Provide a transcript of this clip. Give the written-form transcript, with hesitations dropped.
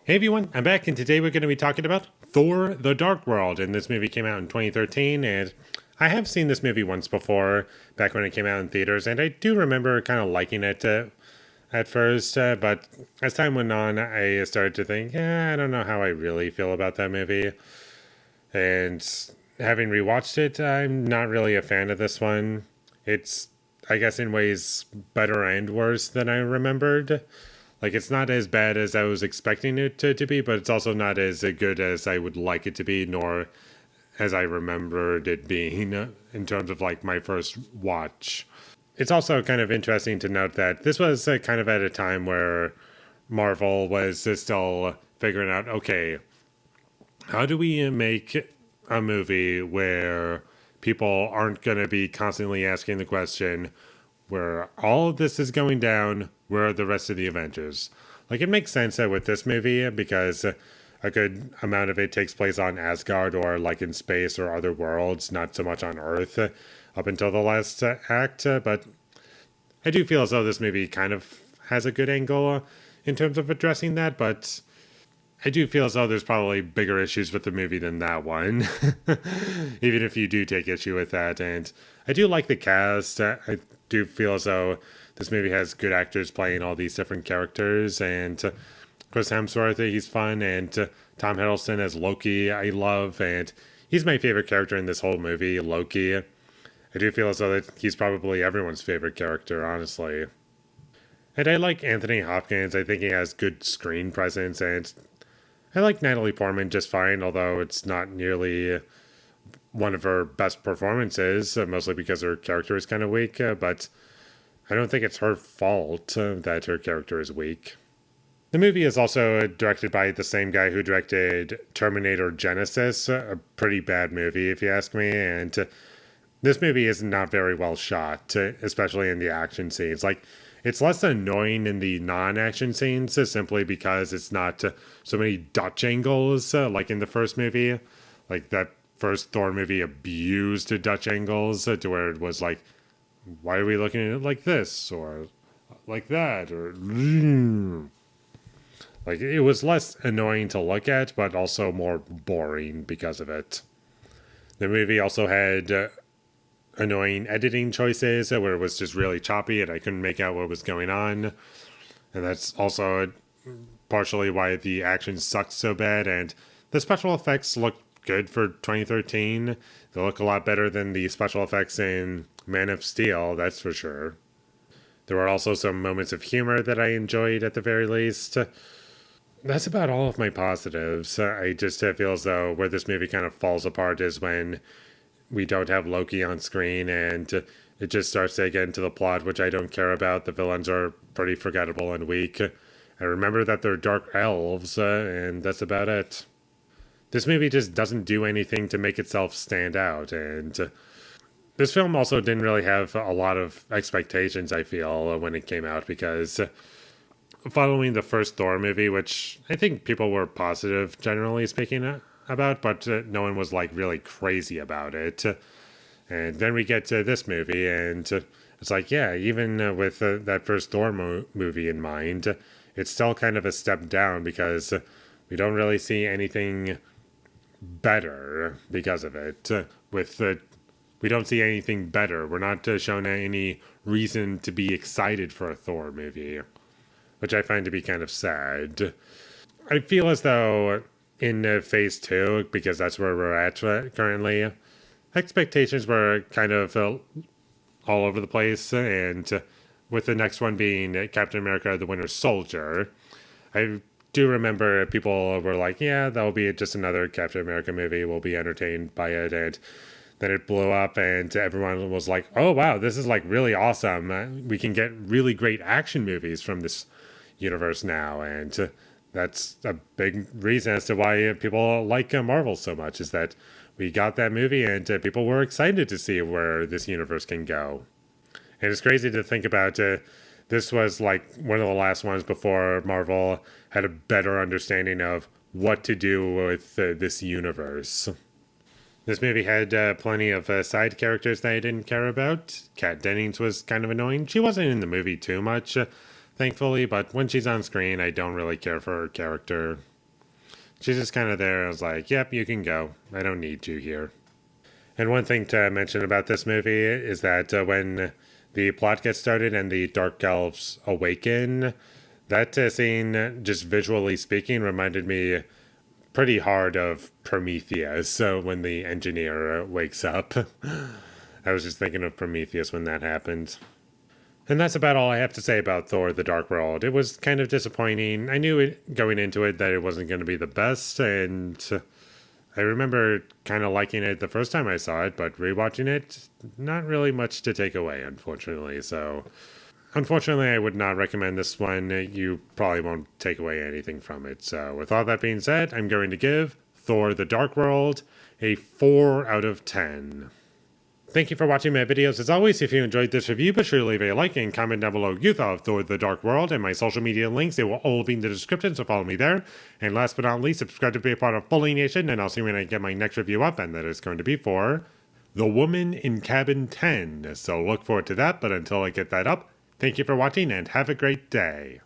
Hey everyone, I'm back, and today we're going to be talking about Thor: The Dark World. And this movie came out in 2013, and I have seen this movie once before, back when it came out in theaters, and I do remember kind of liking it at first. But as time went on, I started to think, I don't know how I really feel about that movie. And having rewatched it, I'm not really a fan of this one. It's, I guess, in ways better and worse than I remembered. Like, it's not as bad as I was expecting it to be, but it's also not as good as I would like it to be, nor as I remembered it being in terms of like my first watch. It's also kind of interesting to note that this was kind of at a time where Marvel was still figuring out, okay, how do we make a movie where people aren't going to be constantly asking the question, where all of this is going down, where are the rest of the Avengers? Like, it makes sense that with this movie, because a good amount of it takes place on Asgard or like in space or other worlds, not so much on Earth up until the last act. But I do feel as though this movie kind of has a good angle in terms of addressing that, but I do feel as though there's probably bigger issues with the movie than that one, even if you do take issue with that. And I do like the cast. I do feel as though this movie has good actors playing all these different characters. And Chris Hemsworth, he's fun. And Tom Hiddleston as Loki, I love. And he's my favorite character in this whole movie, Loki. I do feel as though that he's probably everyone's favorite character, honestly. And I like Anthony Hopkins. I think he has good screen presence, and I like Natalie Portman just fine, although it's not nearly one of her best performances, mostly because her character is kind of weak. But I don't think it's her fault that her character is weak. The movie is also directed by the same guy who directed Terminator Genesis, a pretty bad movie, if you ask me. And this movie is not very well shot, especially in the action scenes. Like, it's less annoying in the non-action scenes, simply because it's not so many Dutch angles like in the first movie. Like that first Thor movie abused Dutch angles to where it was like, why are we looking at it like this or like that or like it was less annoying to look at, but also more boring because of it. The movie also had annoying editing choices where it was just really choppy and I couldn't make out what was going on. And that's also partially why the action sucked so bad. And the special effects look good for 2013. They look a lot better than the special effects in Man of Steel, that's for sure. There were also some moments of humor that I enjoyed at the very least. That's about all of my positives. I just feel as though where this movie kind of falls apart is when we don't have Loki on screen, and it just starts to get into the plot, which I don't care about. The villains are pretty forgettable and weak. I remember that they're dark elves, and that's about it. This movie just doesn't do anything to make itself stand out, and this film also didn't really have a lot of expectations, I feel, when it came out, because following the first Thor movie, which I think people were positive, generally speaking, about, but no one was like really crazy about it. And then we get to this movie, and it's like, yeah, even with that first Thor movie in mind, it's still kind of a step down because we don't really see anything better because of it. We don't see anything better. We're not shown any reason to be excited for a Thor movie, which I find to be kind of sad. I feel as though in phase two, because that's where we're at currently, expectations were kind of all over the place. And with the next one being Captain America the Winter Soldier, I do remember people were like, yeah, that'll be just another Captain America movie. We'll be entertained by it. And then it blew up, and everyone was like, oh, wow, this is like really awesome. We can get really great action movies from this universe now. And that's a big reason as to why people like Marvel so much, is that we got that movie and people were excited to see where this universe can go. And it's crazy to think about. This was like one of the last ones before Marvel had a better understanding of what to do with this universe. This movie had plenty of side characters that I didn't care about. Kat Dennings was kind of annoying. She wasn't in the movie too much, thankfully, but when she's on screen, I don't really care for her character. She's just kind of there. I was like, yep, you can go. I don't need you here. And one thing to mention about this movie is that when the plot gets started and the Dark Elves awaken, that scene, just visually speaking, reminded me pretty hard of Prometheus. So when the engineer wakes up, I was just thinking of Prometheus when that happened. And that's about all I have to say about Thor the Dark World. It was kind of disappointing. I knew it going into it that it wasn't going to be the best, and I remember kind of liking it the first time I saw it, but rewatching it, not really much to take away, unfortunately. So, unfortunately, I would not recommend this one. You probably won't take away anything from it. So, with all that being said, I'm going to give Thor the Dark World a 4 out of 10. Thank you for watching my videos. As always, if you enjoyed this review, be sure to leave a like and comment down below your thought of Thor the Dark World, and my social media links, they will all be in the description, so follow me there. And last but not least, subscribe to be a part of Foley Nation, and I'll see you when I get my next review up, and that is going to be for The Woman in Cabin 10. So look forward to that, but until I get that up, thank you for watching, and have a great day.